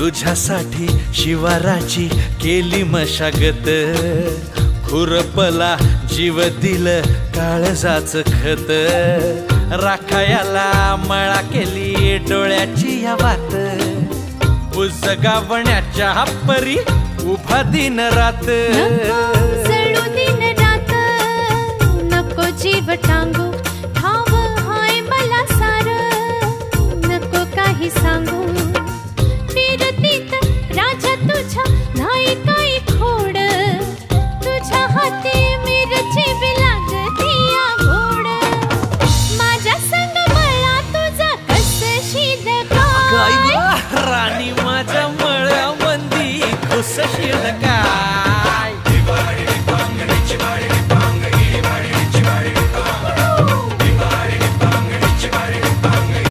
तुझ्यासाठी शिवाराची केली मशागत, खुरपला जीव दिल काळजाच खत, राखायाला मळा केली डोळ्याची या वात, उजगावण्याच्या परी उभा दिन रात, नको जळू दिन रात, नको जीव टांगू